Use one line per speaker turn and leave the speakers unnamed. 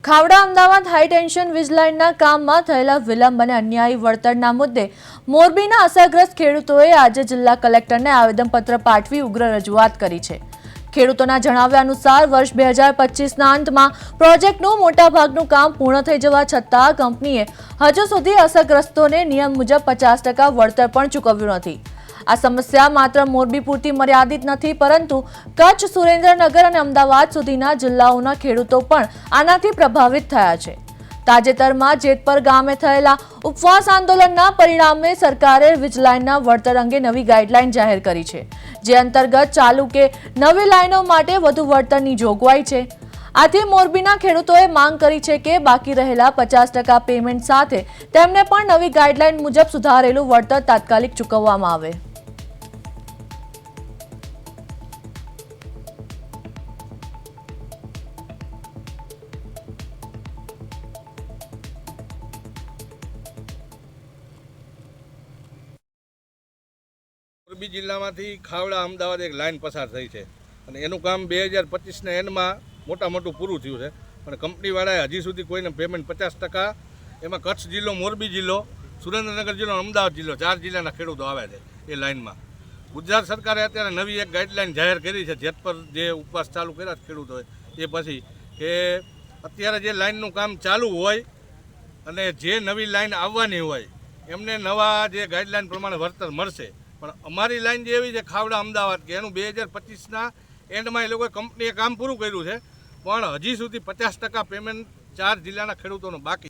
Khavda Ahmedabad high tension વીજ લાઇનના કામમાં થયેલા વિલંબ અને અન્યાયી વળતરના મુદ્દે મોરબીના અસરગ્રસ્ત ખેડૂતોએ આજે જિલ્લા કલેક્ટરને આવેદનપત્ર પાઠવી ઉગ્ર રજૂઆત કરી છે। ખેડૂતોના જણાવ્યા અનુસાર વર્ષ 2025ના અંતમાં પ્રોજેક્ટનું મોટાભાગનું કામ પૂર્ણ થઈ જવા છતાં કંપનીએ હજુ સુધી અસરગ્રસ્તોને નિયમ મુજબ 50% વળતર પણ ચૂકવ્યું નથી। આ સમસ્યા માત્ર મોરબી પૂરતી મર્યાદિત નથી, પરંતુ કચ્છ, સુરેન્દ્રનગર અને અમદાવાદ સુધીના જિલ્લાઓના ખેડૂતો પણ આનાથી પ્રભાવિત થયા છે। તાજેતરમાં જેતપર ગામે થયેલા ઉપવાસ આંદોલનના પરિણામે સરકારે વીજ લાઇનના વળતર અંગે નવી ગાઈડલાઈન જાહેર કરી છે, જે અંતર્ગત ચાલુ કે નવી લાઇનો માટે વધુ વળતરની જોગવાઈ છે। આથી મોરબીના ખેડૂતોએ માંગ કરી છે કે બાકી રહેલા 50% પેમેન્ટ સાથે તેમને પણ નવી ગાઈડલાઈન મુજબ સુધારેલું વળતર તાત્કાલિક ચૂકવવામાં આવે।
મોરબી જિલ્લામાંથી ખાવડા અમદાવાદ એક લાઇન પસાર થઈ છે અને એનું કામ 2025ના એન્ડમાં મોટું પૂરું થયું છે, પણ કંપનીવાળાએ હજી સુધી કોઈને પેમેન્ટ 50%, એમાં કચ્છ જિલ્લો, મોરબી જિલ્લો, સુરેન્દ્રનગર જિલ્લો, અમદાવાદ જિલ્લો 4 જિલ્લાના ખેડૂતો આવે છે એ લાઇનમાં। ગુજરાત સરકારે અત્યારે નવી એક ગાઈડલાઇન જાહેર કરી છે, જેતપર જે ઉપવાસ ચાલુ કર્યા છે ખેડૂતોએ એ પછી, કે અત્યારે જે લાઇનનું કામ ચાલુ હોય અને જે નવી લાઇન આવવાની હોય એમને નવા જે ગાઈડલાઇન પ્રમાણે વળતર મળશે। પણ અમારી લાઈન જે એવી છે ખાવડા અમદાવાદ, કે એનું 2025ના એન્ડમાં એ લોકોએ કંપનીએ કામ પૂરું કર્યું છે, પણ હજી સુધી 50% પેમેન્ટ 4 જિલ્લાના ખેડૂતોનું બાકી